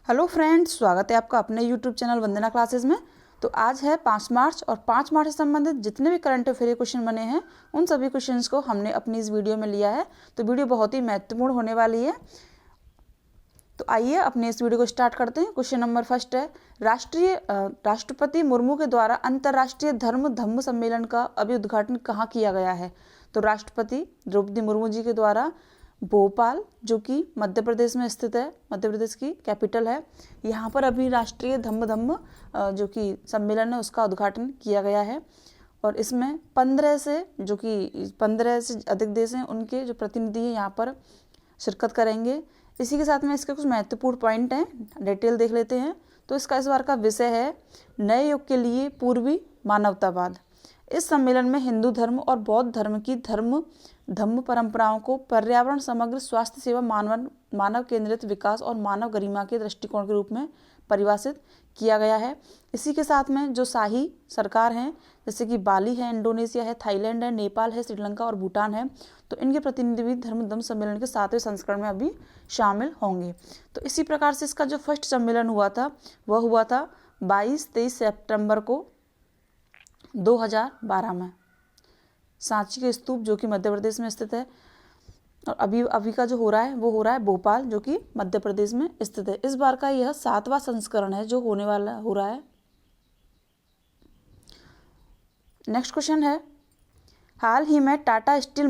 Hello friends, स्वागत है आपका अपने यूट्यूब चैनल वंदना क्लासेस में। तो आज है 5 मार्च और 5 मार्च से संबंधित जितने भी करंट अफेयर क्वेश्चन बने हैं उन सभी क्वेश्चंस को हमने अपनी इस वीडियो में लिया है। तो वीडियो बहुत ही महत्वपूर्ण होने वाली है। तो आइए अपने इस वीडियो को स्टार्ट करते हैं। क्वेश्चन नंबर फर्स्ट है, राष्ट्रपति मुर्मू के द्वारा अंतर्राष्ट्रीय धम्म सम्मेलन का अभी उद्घाटन कहाँ किया गया है? तो राष्ट्रपति द्रौपदी मुर्मू जी के द्वारा भोपाल, जो कि मध्य प्रदेश में स्थित है, मध्य प्रदेश की कैपिटल है, यहाँ पर अभी राष्ट्रीय धम्म जो कि सम्मेलन है उसका उद्घाटन किया गया है। और इसमें 15 से अधिक देश हैं, उनके जो प्रतिनिधि हैं यहाँ पर शिरकत करेंगे। इसी के साथ में इसके कुछ महत्वपूर्ण पॉइंट हैं, डिटेल देख लेते हैं। तो इसका इस बार का विषय है नए युग के लिए पूर्वी मानवतावाद। इस सम्मेलन में हिंदू धर्म और बौद्ध धर्म की धम्म परंपराओं को पर्यावरण, समग्र स्वास्थ्य सेवा, मानव केंद्रित विकास और मानव गरिमा के दृष्टिकोण के रूप में परिभाषित किया गया है। इसी के साथ में जो शाही सरकार हैं, जैसे कि बाली है, इंडोनेशिया है, थाईलैंड है, नेपाल है, श्रीलंका और भूटान है, तो इनके प्रतिनिधि भी धम्म सम्मेलन के 7वें संस्करण में अभी शामिल होंगे। तो इसी प्रकार से इसका जो फर्स्ट सम्मेलन हुआ था वह हुआ था 22-23 सितंबर को 2012 में सांची के स्तूप, जो कि मध्य प्रदेश में स्थित है। और अभी का जो हो रहा है वो हो रहा है भोपाल, जो कि मध्य प्रदेश में स्थित है। इस बार का यह 7वां संस्करण है जो होने वाला हो रहा है। नेक्स्ट क्वेश्चन है, हाल ही में टाटा स्टील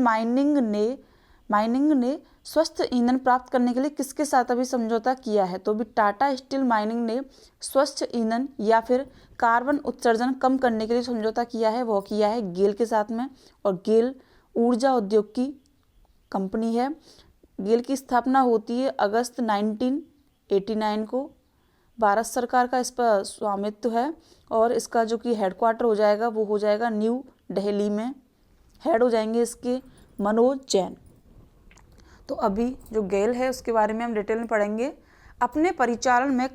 माइनिंग ने स्वस्थ ईंधन प्राप्त करने के लिए किसके साथ अभी समझौता किया है? तो अभी टाटा स्टील माइनिंग ने स्वच्छ ईंधन या फिर कार्बन उत्सर्जन कम करने के लिए समझौता किया है, वो किया है गेल के साथ में। और गेल ऊर्जा उद्योग की कंपनी है। गेल की स्थापना होती है अगस्त 1989 को। भारत सरकार का इस पर स्वामित्व है और इसका जो कि हेडक्वार्टर हो जाएगा वो हो जाएगा न्यू दिल्ली में। हेड हो जाएंगे इसके मनोज जैन। तो अभी जो गेल है उसके बारे में हम डिटेल में पढ़ेंगे। अपने परिचालन में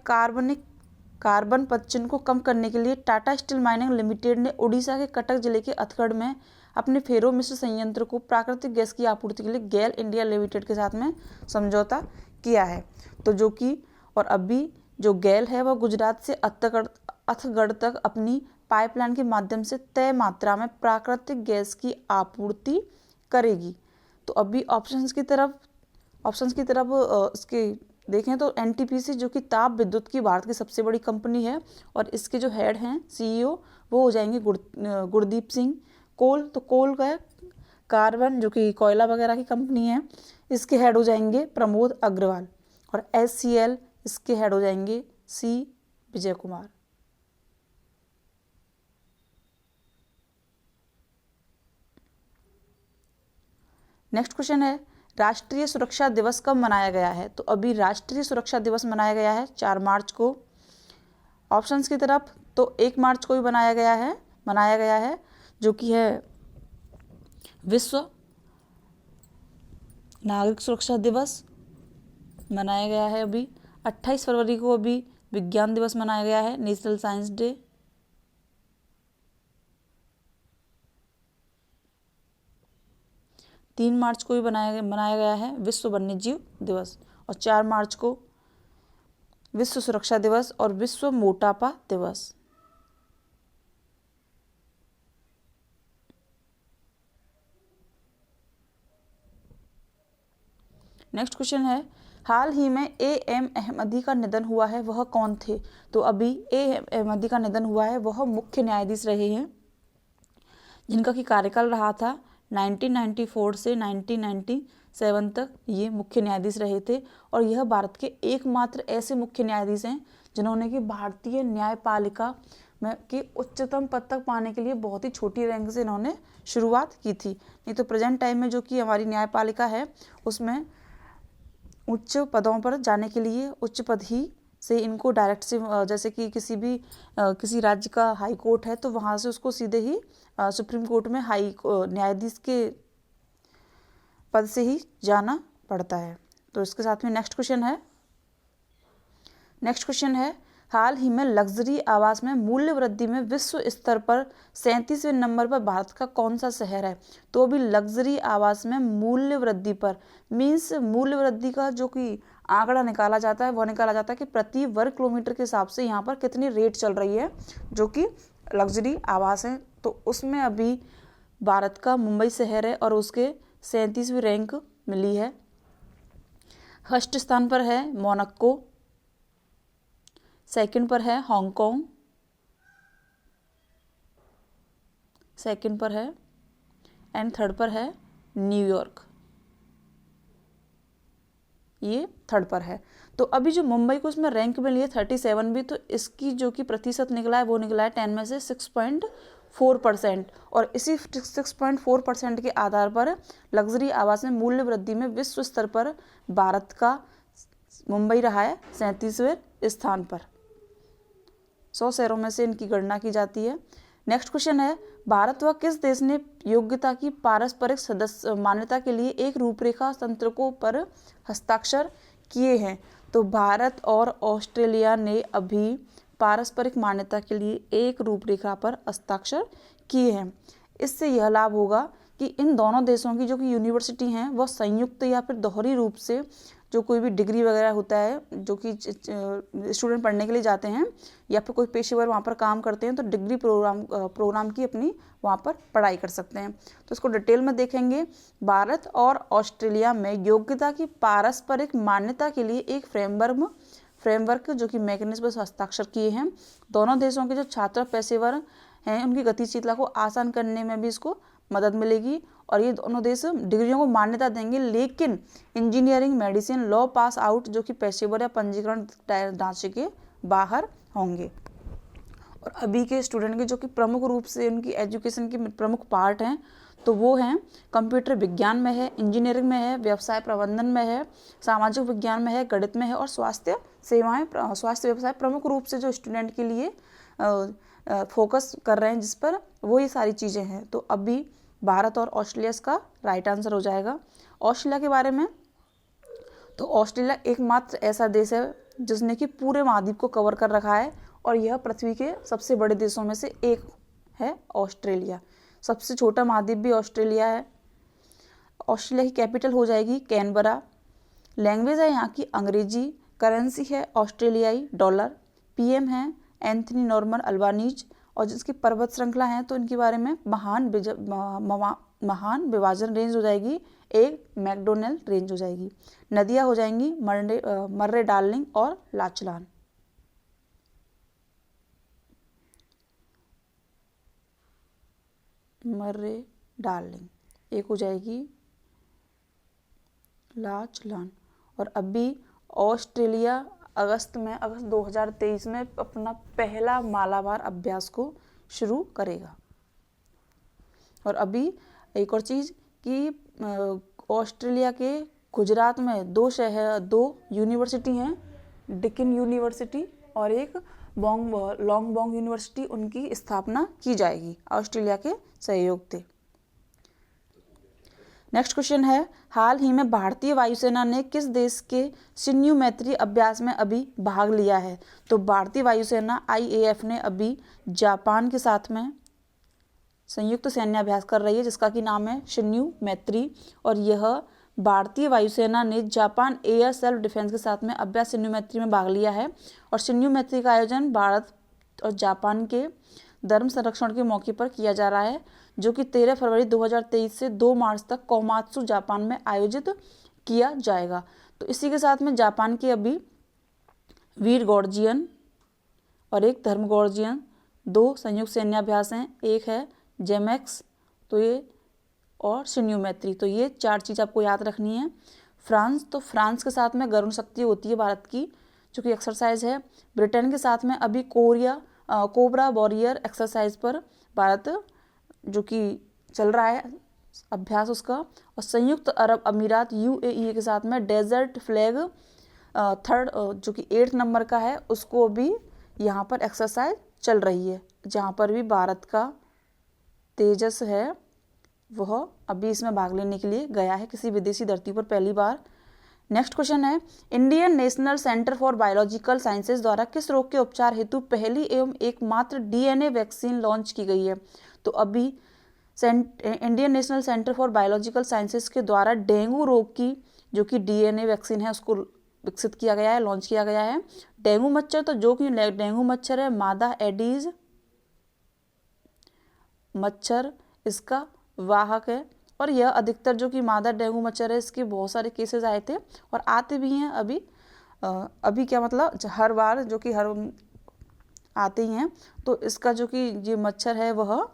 कार्बन पदचिह्न को कम करने के लिए टाटा स्टील माइनिंग लिमिटेड ने उड़ीसा के कटक जिले के अथगढ़ में अपने फेरो मिश्र संयंत्र को प्राकृतिक गैस की आपूर्ति के लिए गेल इंडिया लिमिटेड के साथ में समझौता किया है। तो जो कि और अभी जो गेल है वह गुजरात से अथगढ़ तक अपनी पाइपलाइन के माध्यम से तय मात्रा में प्राकृतिक गैस की आपूर्ति करेगी। तो अभी ऑप्शंस की तरफ इसके देखें तो एनटीपीसी, जो कि ताप विद्युत की भारत की सबसे बड़ी कंपनी है और इसके जो हेड हैं सीईओ वो हो जाएंगे गुरदीप सिंह। कोल का है कार्बन, जो कि कोयला वगैरह की कंपनी है, इसके हेड हो जाएंगे प्रमोद अग्रवाल। और एचसीएल, इसके हेड हो जाएंगे सी विजय कुमार। नेक्स्ट क्वेश्चन है, राष्ट्रीय सुरक्षा दिवस कब मनाया गया है? तो अभी राष्ट्रीय सुरक्षा दिवस मनाया गया है 4 मार्च को। ऑप्शंस की तरफ तो 1 मार्च को भी मनाया गया है जो कि है विश्व नागरिक सुरक्षा दिवस मनाया गया है। अभी 28 फरवरी को अभी विज्ञान दिवस मनाया गया है, नेशनल साइंस डे। तीन मार्च को भी मनाया गया है विश्व वन्यजीव दिवस। और 4 मार्च को विश्व सुरक्षा दिवस और विश्व मोटापा दिवस। नेक्स्ट क्वेश्चन है, हाल ही में एएम अहमदी का निधन हुआ है, वह कौन थे? तो अभी एएम अहमदी का निधन हुआ है, वह मुख्य न्यायाधीश रहे हैं जिनका कि कार्यकाल रहा था 1994 से 1997 तक। ये मुख्य न्यायाधीश रहे थे और यह भारत के एकमात्र ऐसे मुख्य न्यायाधीश हैं जिन्होंने कि भारतीय न्यायपालिका में के उच्चतम पद तक पाने के लिए बहुत ही छोटी रैंक से इन्होंने शुरुआत की थी। नहीं तो प्रेजेंट टाइम में जो कि हमारी न्यायपालिका है उसमें उच्च पदों पर जाने के लिए उच्च पद ही से इनको डायरेक्ट से, जैसे कि किसी राज्य का हाई कोर्ट है तो वहाँ से उसको सीधे ही सुप्रीम कोर्ट में न्यायाधीश के पद से ही जाना पड़ता है। तो इसके साथ में नेक्स्ट क्वेश्चन है, हाल ही में लग्जरी आवास में मूल्य वृद्धि में विश्व स्तर पर 37वें नंबर पर भारत का कौन सा शहर है? तो अभी लग्जरी आवास में मूल्य वृद्धि पर मीन्स मूल्य वृद्धि का जो कि आंकड़ा निकाला जाता है, वो निकाला जाता है कि प्रति वर्ग किलोमीटर के हिसाब से यहाँ पर कितनी रेट चल रही है जो कि लग्जरी आवास है। तो उसमें अभी भारत का मुंबई शहर है और उसके 37वीं रैंक मिली है। फर्स्ट स्थान पर है मोनाको, सेकंड पर है हांगकांग, सेकंड पर है एंड थर्ड पर है न्यूयॉर्क, ये थर्ड पर है। तो अभी जो मुंबई को इसमें रैंक मिली है 37 भी, तो इसकी जो कि प्रतिशत निकला है वो निकला है 10 में से 6.4%। और इसी 6.4% के आधार पर लग्जरी आवास में मूल्य वृद्धि में विश्व स्तर पर भारत का मुंबई रहा है 37वें स्थान पर। 100 शहरों में से इनकी गणना की जाती है। नेक्स्ट क्वेश्चन है, भारत व किस देश ने योग्यता की पारस्परिक सदस्य मान्यता के लिए एक रूपरेखा संतकों पर हस्ताक्षर किए हैं? तो भारत और ऑस्ट्रेलिया ने अभी पारस्परिक मान्यता के लिए एक रूपरेखा पर हस्ताक्षर किए हैं। इससे यह लाभ होगा कि इन दोनों देशों की जो कि यूनिवर्सिटी हैं वह संयुक्त या फिर दोहरी रूप से जो कोई भी डिग्री वगैरह होता है जो कि स्टूडेंट पढ़ने के लिए जाते हैं या फिर कोई पेशेवर वहाँ पर काम करते हैं तो डिग्री प्रोग्राम की अपनी वहाँ पर पढ़ाई कर सकते हैं। तो इसको डिटेल में देखेंगे। भारत और ऑस्ट्रेलिया में योग्यता की पारस्परिक मान्यता के लिए एक फ्रेमवर्क जो कि मैकेनिज्म पर हस्ताक्षर किए हैं। दोनों देशों के जो छात्र पेशेवर हैं उनकी गतिशीलता को आसान करने में भी इसको मदद मिलेगी और ये दोनों देश डिग्रियों को मान्यता देंगे, लेकिन engineering, medicine, law pass out जो कि पेशेवर या पंजीकरण ढांचे के बाहर होंगे। और अभी के स्टूडेंट के जो कि प्रमुख रूप से उनकी एजुकेशन के प्रमुख पार्ट हैं तो वो हैं कंप्यूटर विज्ञान में है, इंजीनियरिंग में है, व्यवसाय प्रबंधन में है, सामाजिक विज्ञान में है, गणित में है और स्वास्थ्य व्यवसाय प्रमुख रूप से जो स्टूडेंट के लिए फोकस कर रहे हैं जिस पर वो ये सारी चीज़ें हैं। तो अभी भारत और ऑस्ट्रेलिया इसका राइट आंसर हो जाएगा। ऑस्ट्रेलिया के बारे में, तो ऑस्ट्रेलिया एकमात्र ऐसा देश है जिसने कि पूरे महाद्वीप को कवर कर रखा है और यह पृथ्वी के सबसे बड़े देशों में से एक है ऑस्ट्रेलिया। सबसे छोटा महाद्वीप भी ऑस्ट्रेलिया है। ऑस्ट्रेलिया की कैपिटल हो जाएगी कैनबरा। लैंग्वेज है यहाँ की अंग्रेजी। करेंसी है ऑस्ट्रेलियाई डॉलर। पीएम है एंथनी नॉर्मन अल्बानीज। और जिसकी पर्वत श्रृंखला है तो इनके बारे में महान विभाजन रेंज हो जाएगी, एक मैकडोनल रेंज हो जाएगी। नदियाँ हो जाएंगी मर्रे डार्लिंग और लाचलान। मर्रे डार्लिंग एक हो जाएगी लाचलान। और अभी ऑस्ट्रेलिया अगस्त 2023 में अपना पहला मालाबार अभ्यास को शुरू करेगा। और अभी एक और चीज़ कि ऑस्ट्रेलिया के गुजरात में दो यूनिवर्सिटी हैं, डिकिन यूनिवर्सिटी और एक लॉन्गबॉन्ग यूनिवर्सिटी, उनकी स्थापना की जाएगी ऑस्ट्रेलिया के सहयोग से। नेक्स्ट क्वेश्चन है, हाल ही में भारतीय वायुसेना ने किस देश के सिन्यू मैत्री अभ्यास में अभी भाग लिया है? तो भारतीय वायुसेना IAF ने अभी जापान के साथ में संयुक्त सैन्य अभ्यास कर रही है जिसका कि नाम है सिन्यू मैत्री। और यह भारतीय वायुसेना ने जापान एयर सेल्फ डिफेंस के साथ में अभ्यास सिन्यू मैत्री में भाग लिया है। और सिन्यू मैत्री का आयोजन भारत और जापान के धर्म संरक्षण के मौके पर किया जा रहा है जो कि 13 फरवरी 2023 से 2 मार्च तक कोमात्सु जापान में आयोजित किया जाएगा। तो इसी के साथ में जापान के अभी वीर गॉर्जियन और एक धर्म गॉर्जियन 2 संयुक्त सैन्याभ्यास हैं, एक है जेमैक्स तो ये और सिन्यू मैत्री। तो ये 4 चीज़ आपको याद रखनी है। फ्रांस के साथ में गरुण शक्ति होती है भारत की जो कि एक्सरसाइज है। ब्रिटेन के साथ में अभी कोबरा वॉरियर एक्सरसाइज पर भारत जो कि चल रहा है अभ्यास उसका। और संयुक्त अरब अमीरात UAE के साथ में डेजर्ट फ्लैग थर्ड जो कि 8 नंबर का है उसको भी यहाँ पर एक्सरसाइज चल रही है जहाँ पर भी भारत का तेजस है वह अभी इसमें भाग लेने के लिए गया है किसी विदेशी धरती पर पहली बार। नेक्स्ट क्वेश्चन है, Indian national centre for biological sciences द्वारा किस रोग के उपचार हेतु पहली एवं एकमात्र DNA वैक्सीन लॉन्च की गई है? तो अभी Indian national centre for biological sciences के द्वारा डेंगू रोग की जो कि DNA वैक्सीन है उसको विकसित किया गया है, लॉन्च किया गया है। डेंगू मच्छर, तो जो कि डेंगू मच्छर है मादा एडीज मच्छर इसका वाहक है, और यह अधिकतर जो कि मादा डेंगू मच्छर है इसके बहुत सारे केसेस आए थे और आते भी हैं अभी क्या मतलब हर बार जो कि हर आते ही हैं। तो इसका जो कि ये मच्छर है वह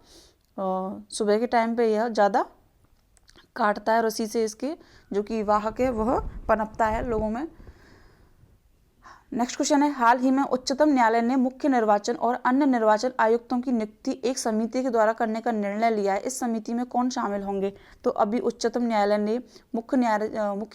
सुबह के टाइम पे यह ज़्यादा काटता है और उसी से इसके जो कि वाहक है वह पनपता है लोगों में। नेक्स्ट क्वेश्चन है, हाल ही में उच्चतम न्यायालय ने मुख्य निर्वाचन और अन्य निर्वाचन आयुक्तों की नियुक्ति एक समिति के द्वारा करने का निर्णय लिया है। इस समिति में कौन शामिल होंगे? तो अभी उच्चतम न्यायालय ने मुख्य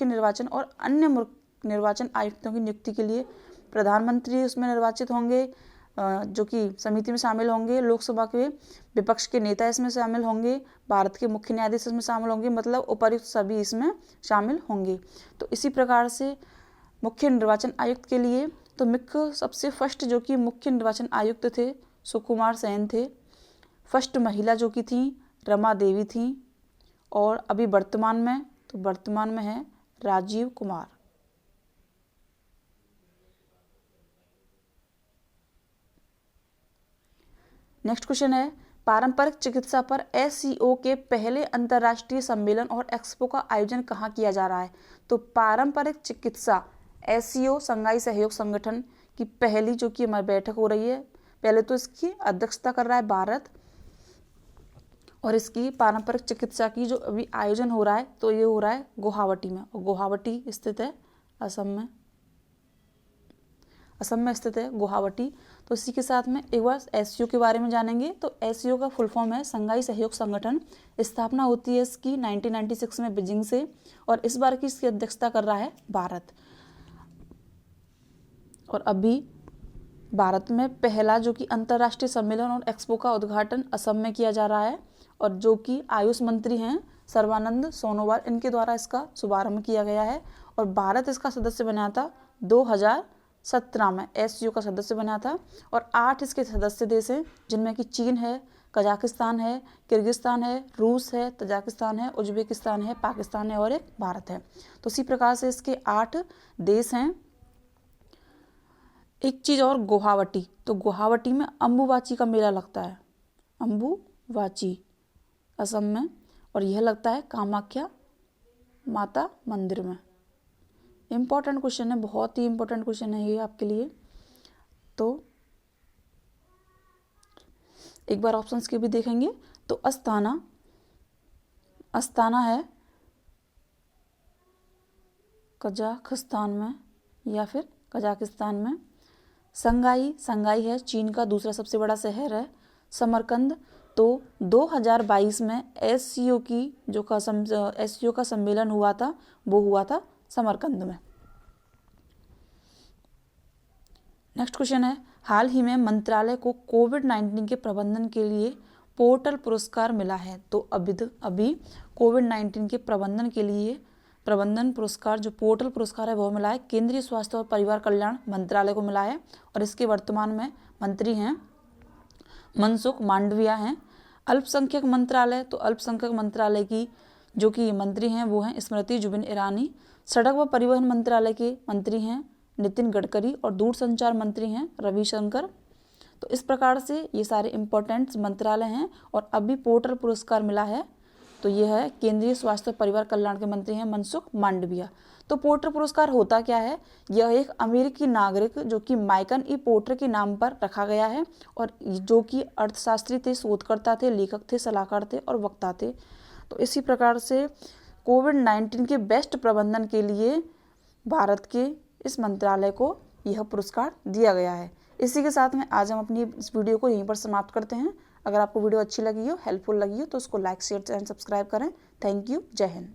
निर्वाचन और अन्य निर्वाचन आयुक्तों की नियुक्ति के लिए प्रधानमंत्री उसमें निर्वाचित होंगे, जो कि समिति में शामिल होंगे, लोकसभा के विपक्ष के नेता इसमें शामिल होंगे, भारत के मुख्य न्यायाधीश इसमें शामिल होंगे, मतलब उपर्युक्त सभी इसमें शामिल होंगे। तो इसी प्रकार से मुख्य निर्वाचन आयुक्त के लिए तो सबसे फर्स्ट जो कि मुख्य निर्वाचन आयुक्त थे सुकुमार सेन थे। फर्स्ट महिला जो कि थी रमा देवी थी, और अभी वर्तमान में है राजीव कुमार। नेक्स्ट क्वेश्चन है, पारंपरिक चिकित्सा पर SCO के पहले अंतर्राष्ट्रीय सम्मेलन और एक्सपो का आयोजन कहाँ किया जा रहा है? तो पारंपरिक चिकित्सा SCO संघाई सहयोग संगठन की पहली जो कि हमारी बैठक हो रही है, पहले तो इसकी अध्यक्षता कर रहा है भारत, और इसकी पारंपरिक चिकित्सा की जो अभी आयोजन हो रहा है तो ये हो रहा है गुवाहाटी में, और गुवाहाटी स्थित है असम में स्थित है गुवाहाटी। तो इसी के साथ में एक बार SCO के बारे में जानेंगे। तो SCO का फुल फॉर्म है संघाई सहयोग संगठन। स्थापना होती है इसकी 1996 में बीजिंग से, और इस बार की इसकी अध्यक्षता कर रहा है भारत। और अभी भारत में पहला जो कि अंतर्राष्ट्रीय सम्मेलन और एक्सपो का उद्घाटन असम में किया जा रहा है, और जो कि आयुष मंत्री हैं सर्बानंद सोनोवाल, इनके द्वारा इसका शुभारंभ किया गया है। और भारत इसका सदस्य बना था 2017 में, SCO का सदस्य बना था। और 8 इसके सदस्य देश हैं, जिनमें कि चीन है, कजाकिस्तान है, किर्गिस्तान है, रूस है, तजाकिस्तान है, उज्बेकिस्तान है, पाकिस्तान है और एक भारत है। तो इसी प्रकार से इसके 8 देश हैं। एक चीज़ और, गुवाहाटी, तो गुवाहाटी में अम्बुबाची का मेला लगता है, अम्बुबाची असम में, और यह लगता है कामाख्या माता मंदिर में। इम्पॉर्टेंट क्वेश्चन है, बहुत ही इम्पोर्टेंट क्वेश्चन है ये आपके लिए। तो एक बार ऑप्शंस के भी देखेंगे। तो अस्ताना है कजाकिस्तान में या फिर कजाकिस्तान में। संघाई है चीन का दूसरा सबसे बड़ा शहर है। समरकंद, तो 2022 में SCO का सम्मेलन हुआ था, वो हुआ था समरकंद में। नेक्स्ट क्वेश्चन है, हाल ही में मंत्रालय को कोविड-19 के प्रबंधन के लिए पोर्टल पुरस्कार मिला है। तो अभी कोविड-19 के प्रबंधन के लिए प्रबंधन पुरस्कार जो पोर्टल पुरस्कार है वो मिला है केंद्रीय स्वास्थ्य और परिवार कल्याण मंत्रालय को मिला है, और इसके वर्तमान में मंत्री हैं मनसुख मांडविया हैं। अल्पसंख्यक मंत्रालय, तो अल्पसंख्यक मंत्रालय की जो कि मंत्री हैं वो हैं स्मृति जुबिन ईरानी। सड़क व परिवहन मंत्रालय के मंत्री हैं नितिन गडकरी, और दूरसंचार मंत्री हैं रविशंकर। तो इस प्रकार से ये सारे इम्पोर्टेंट मंत्रालय हैं। और अभी पोर्टल पुरस्कार मिला है, तो ये है केंद्रीय स्वास्थ्य और परिवार कल्याण के मंत्री हैं मनसुख मांडविया। तो पोर्टर पुरस्कार होता क्या है? यह एक अमेरिकी नागरिक जो कि माइकल ई पोर्टर के नाम पर रखा गया है, और जो कि अर्थशास्त्री थे, शोधकर्ता थे, लेखक थे, सलाहकार थे और वक्ता थे। तो इसी प्रकार से कोविड-19 के बेस्ट प्रबंधन के लिए भारत के इस मंत्रालय को यह पुरस्कार दिया गया है। इसी के साथ में आज हम अपनी इस वीडियो को यहीं पर समाप्त करते हैं। अगर आपको वीडियो अच्छी लगी हो, हेल्पफुल लगी हो, तो उसको लाइक, शेयर एंड सब्सक्राइब करें। Thank you. जय हिंद।